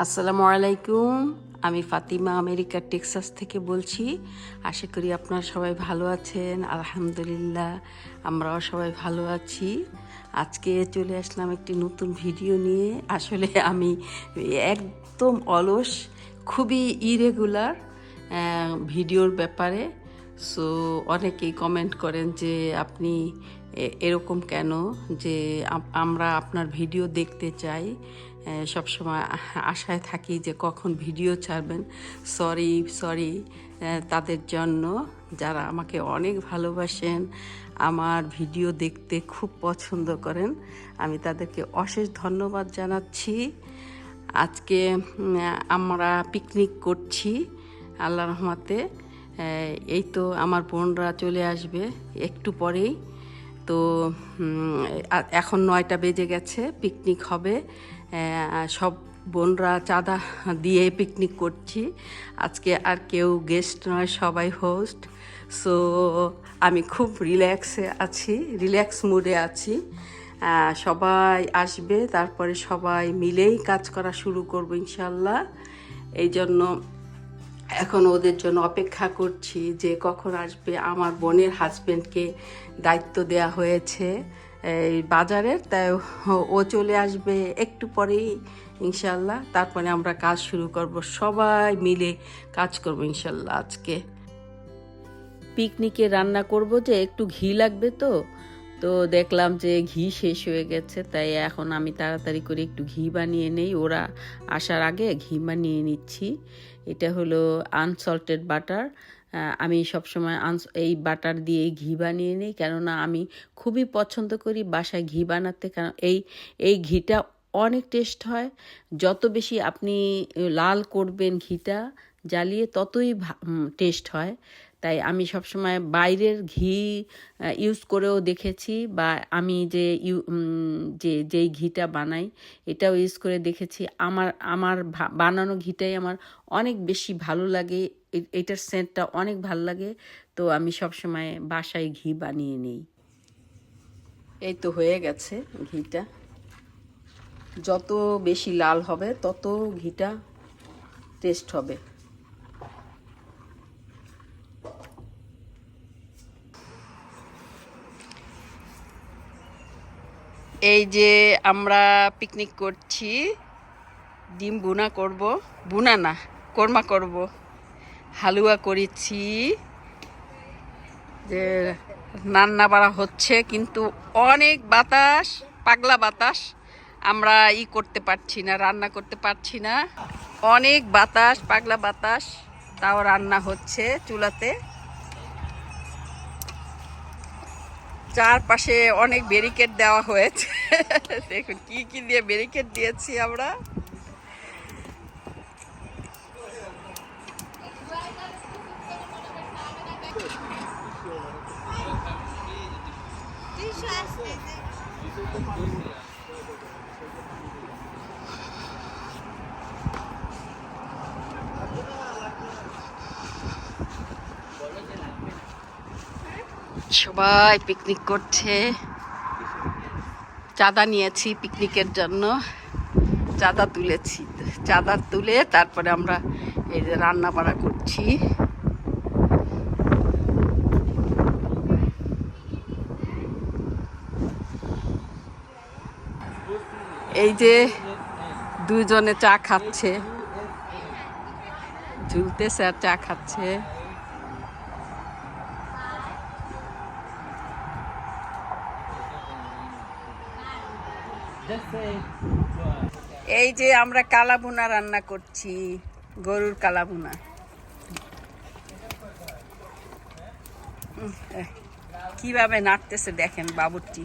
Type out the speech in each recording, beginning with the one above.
আসসালামু আলাইকুম। আমি ফাতিমা আমেরিকার টেক্সাস থেকে বলছি। আশা করি আপনারা সবাই ভালো আছেন। আলহামদুলিল্লাহ আমরাও সবাই ভালো আছি। আজকে চলে আসলাম একটি নতুন ভিডিও নিয়ে। আসলে আমি একদম অলস, খুবই ইরেগুলার ভিডিওর ব্যাপারে। সো অনেকেই কমেন্ট করেন যে আপনি এরকম কেন, যে আমরা আপনার ভিডিও দেখতে চাই, সবসময় আশায় থাকি যে কখন ভিডিও ছাড়বেন। সরি তাদের জন্য, যারা আমাকে অনেক ভালোবাসেন, আমার ভিডিও দেখতে খুব পছন্দ করেন। আমি তাদেরকে অশেষ ধন্যবাদ জানাচ্ছি। আজকে আমরা পিকনিক করছি আল্লাহর রহমতে। এই তো আমার বোনরা চলে আসবে একটু পরেই। তো এখন 9টা বেজে গেছে, পিকনিক হবে। সব বোনরা চাঁদা দিয়ে পিকনিক করছি আজকে। আর কেউ গেস্ট নয়, সবাই হোস্ট। সো আমি খুব রিল্যাক্স মুডে আছি। সবাই আসবে, তারপরে সবাই মিলেই কাজ করা শুরু করবো ইনশাল্লাহ। এই জন্য এখন ওদের জন্য অপেক্ষা করছি যে কখন আসবে। আমার বোনের হাজব্যান্ডকে দায়িত্ব দেওয়া হয়েছে এই বাজারের, তাই ও চলে আসবে একটু পরেই ইনশাল্লাহ। তারপরে আমরা কাজ শুরু করব, সবাই মিলে কাজ করব ইনশাল্লাহ। আজকে পিকনিকে রান্না করব, যে একটু ঘি লাগবে, তো দেখলাম যে ঘি শেষ হয়ে গেছে, তাই এখন আমি তাড়াতাড়ি করে একটু ঘি বানিয়ে নেই। ওরা আসার আগে ঘি বানিয়ে নিচ্ছি। এটা হলো আনসল্টেড বাটার। আমি সবসময় এই বাটার দিয়ে ঘি বানিয়ে নিই, কেননা আমি খুবই পছন্দ করি বাসায় ঘি বানাতে। কারণ এই ঘিটা অনেক টেস্ট হয়। যত বেশি আপনি লাল করবেন ঘিটা জ্বালিয়ে, ততই টেস্ট হয়। তাই আমি সবসময় বাইরের ঘি ইউজ করেও দেখেছি, বা আমি যেই ঘিটা বানাই এটাও ইউজ করে দেখেছি। আমার বানানো ঘিটাই আমার অনেক বেশি ভালো লাগে। এটার সেন্টটা অনেক ভালো লাগে। তো আমি সবসময় বাসায় ঘি বানিয়ে নিই। এই তো হয়ে গেছে ঘিটা। যত বেশি লাল হবে তত ঘিটা টেস্ট হবে। এই যে আমরা পিকনিক করছি, ডিম ভুনা করব, ভুনা না কোরমা করব, হালুয়া করেছি, যে রান্না বাড়া হচ্ছে, কিন্তু অনেক বাতাস, পাগলা বাতাস। আমরা করতে পারছি না, রান্না করতে পারছি না। অনেক বাতাস, পাগলা বাতাস, তাও রান্না হচ্ছে চুলাতে। চারপাশে অনেক ব্যারিকেড দেওয়া হয়েছে। দেখুন কি কি দিয়ে ব্যারিকেড দিয়েছি আমরা। সবাই পিকনিক করছে। চাঁদা নিয়েছি পিকনিকের জন্য, চাঁদা তুলেছি। চাঁদা তুলে তারপরে আমরা এই যে রান্না বাড়া করছি। এই যে দুজনে চা খাচ্ছে, ঝুলতেছে আর চা খাচ্ছে। এই যে আমরা কালাভুনা রান্না করছি, গরুর কালাভুনা। কিভাবে নাড়তেছে দেখেন বাবুটি।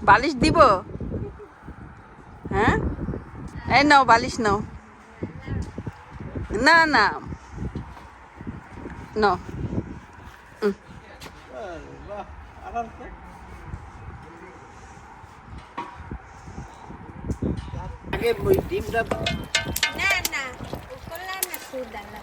বালিশ দিব? হ্যাঁ, এই নাও বালিশ নাও। না না নাও। আগে ডিমটা না না করলাম না সুদ আল্লাহ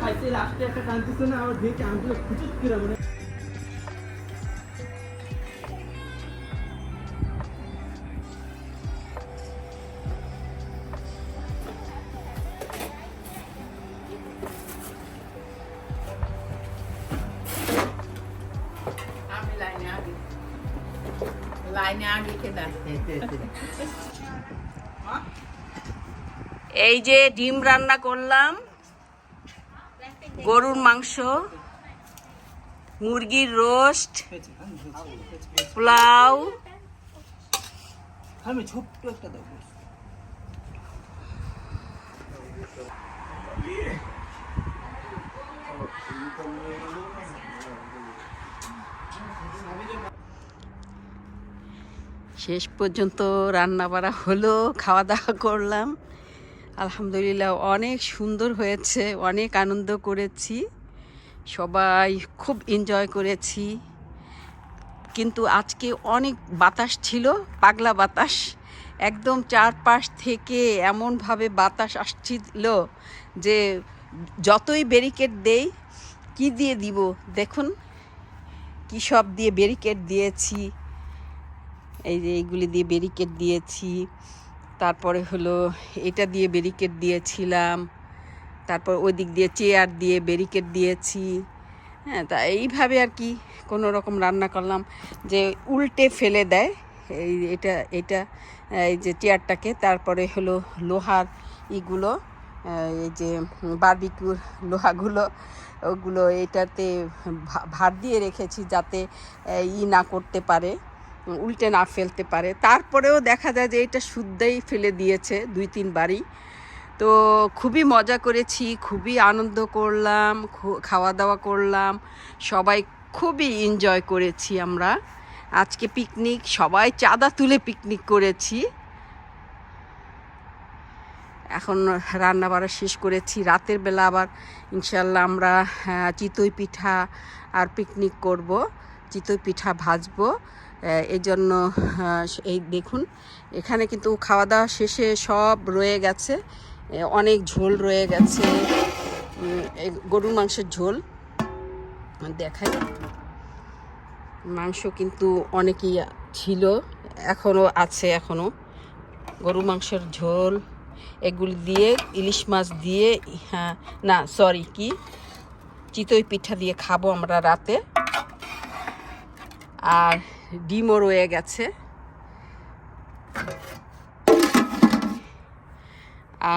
খাইতে লাস্টে একটা টানতেছে না আবার দেখে আঙ্গুলে খুচুত করে মানে এই যে ডিম রান্না করলাম, গরুর মাংস, মুরগির রোস্ট, পোলাও, আমি ছোট্ট একটা দাও শেষ পর্যন্ত রান্না বাড়া হলো, খাওয়া দাওয়া করলাম। আলহামদুলিল্লাহ অনেক সুন্দর হয়েছে, অনেক আনন্দ করেছি, সবাই খুব এনজয় করেছি। কিন্তু আজকে অনেক বাতাস ছিল, পাগলা বাতাস, একদম চারপাশ থেকে এমনভাবে বাতাস আসছিল যে যতই ব্যারিকেড দেই, কি দিয়ে দিব দেখুন, কি সব দিয়ে ব্যারিকেড দিয়েছি। এই যে এইগুলি দিয়ে ব্যারিকেড দিয়েছি, তারপরে হলো এটা দিয়ে ব্যারিকেড দিয়েছিলাম, তারপর ওই দিক দিয়ে চেয়ার দিয়ে ব্যারিকেড দিয়েছি। হ্যাঁ, তা এইভাবে আর কি কোনো রকম রান্না করলাম যে উল্টে ফেলে দেয় এটা এই যে চেয়ারটাকে। তারপরে হলো লোহার ইগুলো, এই যে বারবিকিউর লোহাগুলো, ওগুলো এটাতে ভার দিয়ে রেখেছি যাতে না করতে পারে, উল্টে না ফেলতে পারে। তারপরেও দেখা যায় যে এটা শুদ্ধই ফেলে দিয়েছে 2-3 বারই। তো খুবই মজা করেছি, খুবই আনন্দ করলাম, খাওয়া দাওয়া করলাম, সবাই খুবই এনজয় করেছি। আমরা আজকে পিকনিক, সবাই চাঁদা তুলে পিকনিক করেছি। এখন রান্না বাড়া শেষ করেছি, রাতের বেলা আবার ইনশাল্লাহ আমরা চিতই পিঠা আর পিকনিক করব, চিতই পিঠা ভাজবো। এই জন্য এই দেখুন, এখানে কিন্তু খাওয়া দাওয়া শেষে সব রয়ে গেছে, অনেক ঝোল রয়ে গেছে, গরুর মাংসের ঝোল দেখাই। মাংস কিন্তু অনেকই ছিল, এখনও আছে, এখনও গরুর মাংসের ঝোল, এগুলি দিয়ে ইলিশ মাছ দিয়ে, হ্যাঁ না সরি কি চিতই পিঠা দিয়ে খাবো আমরা রাতে। আর ডিমও রয়ে গেছে,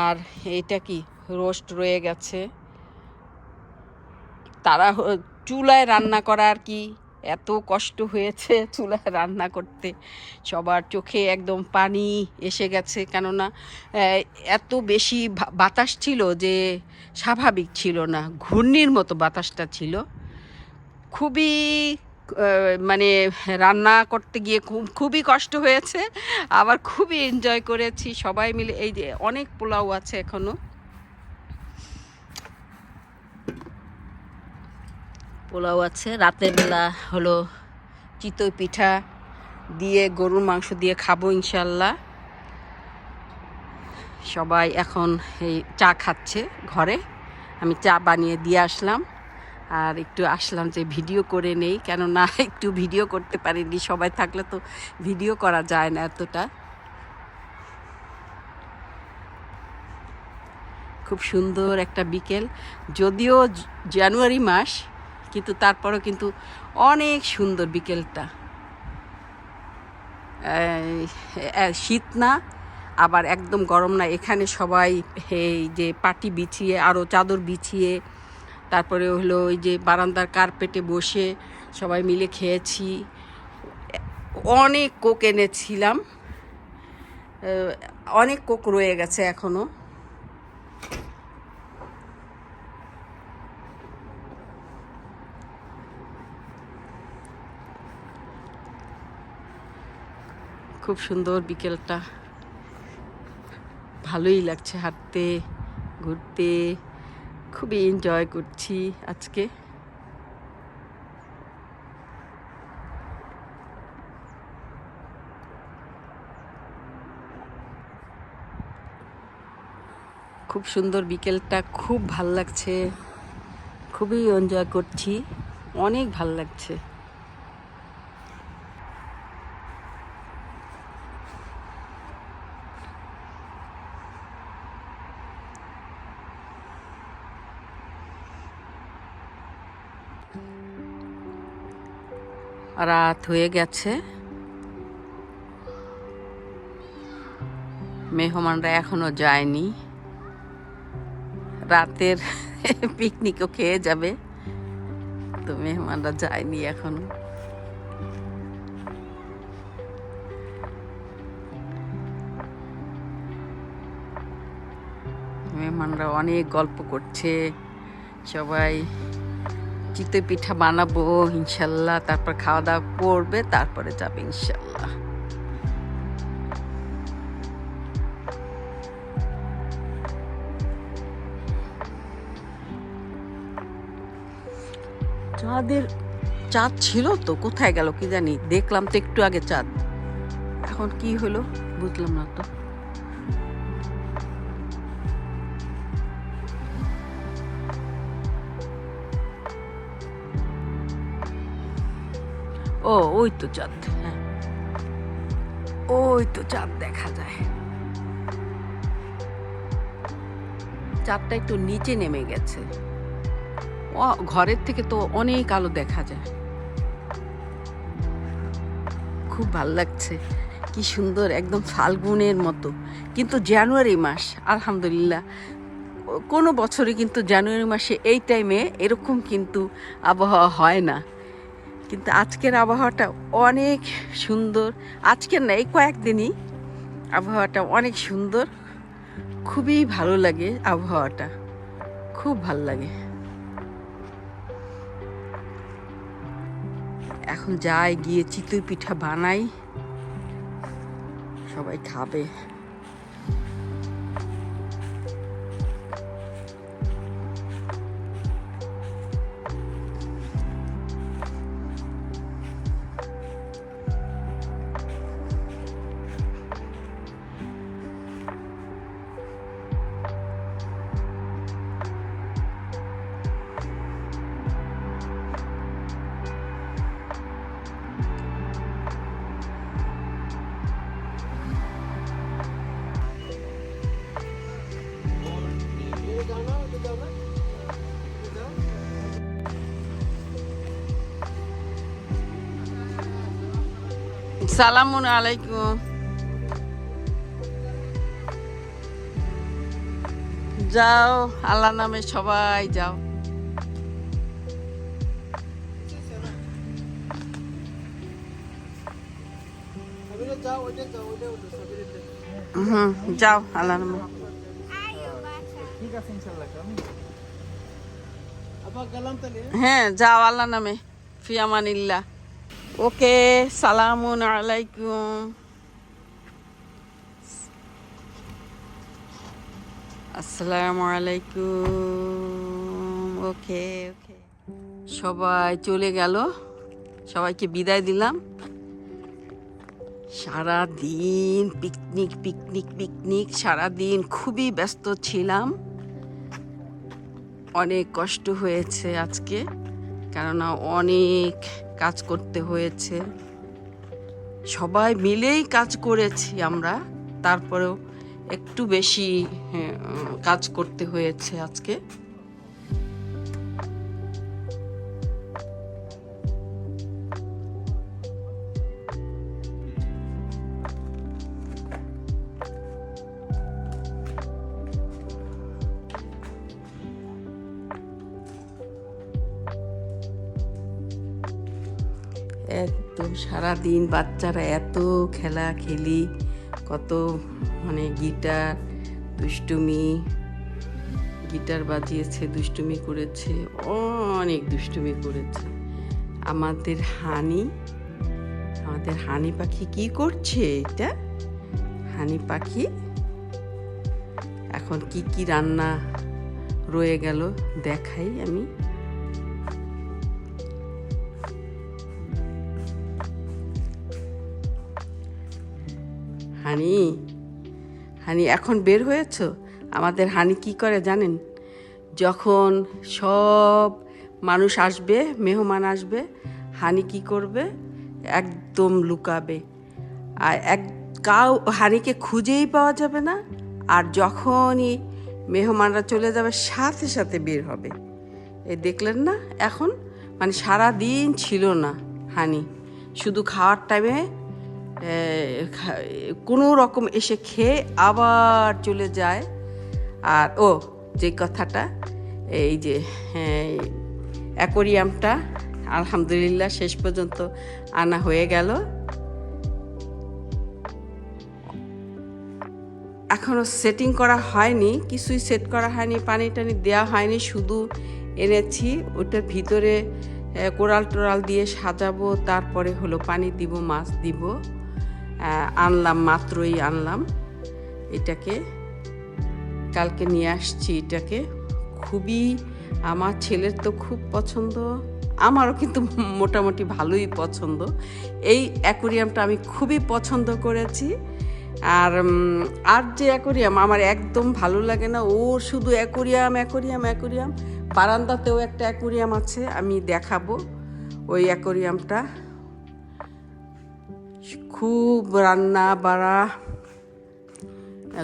আর এটা কি রোস্ট রয়ে গেছে। তারা চুলায় রান্না করা আর কি এত কষ্ট হয়েছে চুলায় রান্না করতে, সবার চোখে একদম পানি এসে গেছে, কেননা এত বেশি বাতাস ছিল যে স্বাভাবিক ছিল না, ঘূর্ণির মতো বাতাসটা ছিল। খুবই মানে রান্না করতে গিয়ে খুবই কষ্ট হয়েছে, আবার খুবই এনজয় করেছি সবাই মিলে। এই যে অনেক পোলাও আছে এখনো, পোলাও আছে। রাতের বেলা হলো চিতই পিঠা দিয়ে গরুর মাংস দিয়ে খাবো ইনশাল্লাহ। সবাই এখন এই চা খাচ্ছে ঘরে, আমি চা বানিয়ে দিয়ে আসলাম, আর একটু আসলাম যে ভিডিও করে নেই, কেননা একটু ভিডিও করতে পারিনি, সবাই থাকলে তো ভিডিও করা যায় না এতটা। খুব সুন্দর একটা বিকেল, যদিও জানুয়ারি মাস, কিন্তু তারপরেও কিন্তু অনেক সুন্দর বিকেলটা। শীত না, আবার একদম গরম না। এখানে সবাই এই যে পাটি বিছিয়ে, আরও চাদর বিছিয়ে, তারপরে হলো ওই যে বারান্দার কার্পেটে বসে সবাই মিলে খেয়েছি। অনেক কোক এনেছিলাম, অনেক কোক রয়ে গেছে এখনও। খুব সুন্দর বিকেলটা। ভালোই লাগছে হাঁটতে ঘুরতে, খুবই এনজয় করছি আজকে। খুব সুন্দর বিকেলটা, খুব ভাল লাগছে, খুবই এনজয় করছি, অনেক ভাল লাগছে। রাত হয়ে গেছে, মেহমানরা এখনো যায়নি, রাতের পিকনিকও খেয়ে যাবে, তো মেহমানরা যায়নি এখনো। মেহমানরা অনেক গল্প করছে, সবাই চিতই পিঠা বানাবো ইনশাল্লাহ, তারপর খাওয়া দাওয়া করবে, তারপরে যাবে ইনশাল্লাহ। চাঁদ ছিল তো, কোথায় গেল কি জানি, দেখলাম তো একটু আগে চাঁদ, এখন কি হলো বুঝলাম না তো। ও ওই তো চাঁদ, হ্যাঁ ওই তো চাঁদ দেখা যায়। চাঁদটা একটু নিচে নেমে গেছে, ঘরের থেকে তো অনেক আলো দেখা যায়, খুব ভাল লাগছে, কি সুন্দর, একদম ফাল্গুনের মতো। কিন্তু জানুয়ারি মাস, আলহামদুলিল্লাহ, কোনো বছরে কিন্তু জানুয়ারি মাসে এই টাইমে এরকম কিন্তু আবহাওয়া হয় না, কিন্তু আজকের আবহাওয়াটা অনেক সুন্দর। আজকের না, এই কয়েকদিনই আবহাওয়াটা অনেক সুন্দর, খুবই ভালো লাগে আবহাওয়াটা, খুব ভালো লাগে। এখন যাই, গিয়ে চিতই পিঠা বানাই, সবাই খাবে। সালামুন আলাইকুম। যাও, আল্লাহ নামে সবাই যাও। যাও আল্লাহ নামে। হ্যাঁ যাও আল্লাহ নামে, ফি আমানিল্লাহ। ওকে, সালামুন আলাইকুম। আসসালামু আলাইকুম। ওকে ওকে, সবাই চলে গেল, সবাইকে বিদায় দিলাম। সারা দিন পিকনিক পিকনিক পিকনিক, সারা দিন খুবই ব্যস্ত ছিলাম, অনেক কষ্ট হয়েছে আজকে, কেননা অনেক কাজ করতে হয়েছে, সবাই মিলেই কাজ করেছি আমরা, তারপরেও একটু বেশি কাজ করতে হয়েছে আজকে। একদম সারাদিন বাচ্চারা এত খেলা খেলি, কত মানে গিটার দুষ্টুমি, গিটার বাজিয়েছে, দুষ্টুমি করেছে, অনেক দুষ্টুমি করেছে। আমাদের হানি পাখি কি করছে? এটা হানি পাখি এখন কি কি রান্না রয়ে গেল দেখাই আমি। হানি হানি এখন বের হয়েছ? আমাদের হানি কি করে জানেন? যখন সব মানুষ আসবে, মেহমান আসবে, হানি কি করবে? একদম লুকাবে, আর হানিকে খুঁজেই পাওয়া যাবে না। আর যখনই মেহমানরা চলে যাবে সাথে সাথে বের হবে। এই দেখলেন না? এখন মানে সারা দিন ছিল না হানি, শুধু খাওয়ার টাইমে কোনো রকম এসে খেয়ে আবার চলে যায়। আর যে কথাটা, এই যে অ্যাকোরিয়ামটা আলহামদুলিল্লাহ শেষ পর্যন্ত আনা হয়ে গেল। এখনও সেটিং করা হয়নি, কিছুই সেট করা হয়নি, পানি টানি দেওয়া হয়নি, শুধু এনেছি। ওটার ভিতরে কোরাল টোরাল দিয়ে সাজাবো, তারপরে হলো পানি দিব, মাছ দিব। আনলাম, মাত্রই আনলাম এটাকে, কালকে নিয়ে আসছি এটাকে। খুবই, আমার ছেলের তো খুব পছন্দ, আমারও কিন্তু মোটামুটি ভালোই পছন্দ। এই অ্যাকোরিয়ামটা আমি খুবই পছন্দ করেছি। আর যে অ্যাকোরিয়াম আমার একদম ভালো লাগে না, ও শুধু অ্যাকোরিয়াম অ্যাকোরিয়াম অ্যাকোরিয়াম। বারান্দাতেও একটা অ্যাকোরিয়াম আছে, আমি দেখাবো ওই অ্যাকোরিয়ামটা। খুব রান্না বাড়া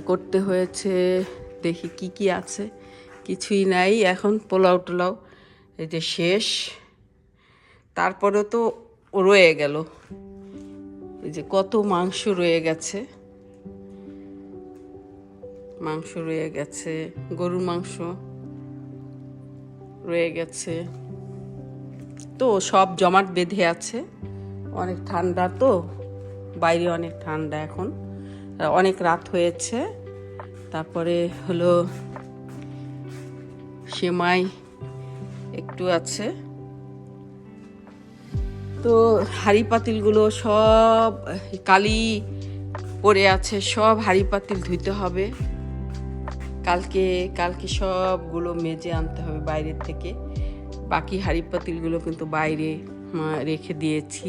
করতে হয়েছে, দেখি কি কি আছে। কিছুই নাই এখন, পোলাও টোলাও এই যে শেষ। তারপরেও তো রয়ে গেল, এই যে কত মাংস রয়ে গেছে, মাংস রয়ে গেছে, গরুর মাংস রয়ে গেছে। তো সব জমাট বেঁধে আছে, অনেক ঠান্ডা তো, বাইরে অনেক ঠান্ডা এখন, অনেক রাত হয়েছে। তারপরে হলো সেমাই একটু আছে। তো হাঁড়ি পাতিলগুলো সব কালি পড়ে আছে, সব হাঁড়ি পাতিল ধুইতে হবে। কালকে সবগুলো মেজে আনতে হবে বাইরের থেকে। বাকি হাঁড়ি পাতিলগুলো কিন্তু বাইরে রেখে দিয়েছি।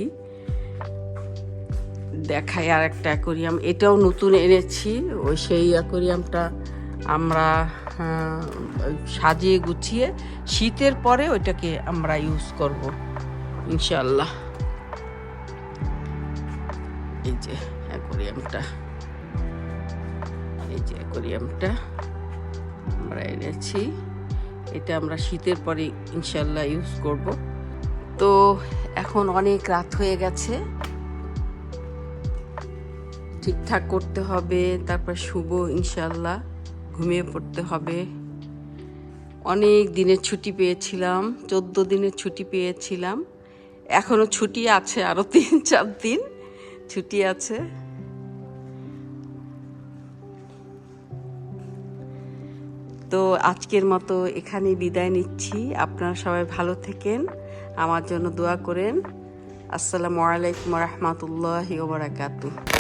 দেখাই আর একটা অ্যাকোরিয়াম, এটাও নতুন এনেছি। সেই অ্যাকোরিয়ামটা আমরা সাজিয়ে গুছিয়ে শীতের পরে ওইটাকে আমরা ইউজ করব ইনশাল্লাহ। এই যে অ্যাকোরিয়ামটা, আমরা এনেছি, এটা আমরা শীতের পরে ইনশাল্লাহ ইউজ করব। তো এখন অনেক রাত হয়ে গেছে, ঠিকঠাক করতে হবে, তারপর শুভ ইনশাল্লাহ, ঘুমিয়ে পড়তে হবে। অনেক দিনের ছুটি পেয়েছিলাম, 14 দিনের ছুটি পেয়েছিলাম। এখনো ছুটি আছে, আরো 3-4 দিন ছুটি আছে। তো আজকের মতো এখানেই বিদায় নিচ্ছি। আপনারা সবাই ভালো থেকেন, আমার জন্য দোয়া করেন। আসসালামু আলাইকুম ওয়া রাহমাতুল্লাহি ওয়া বারাকাতুহু।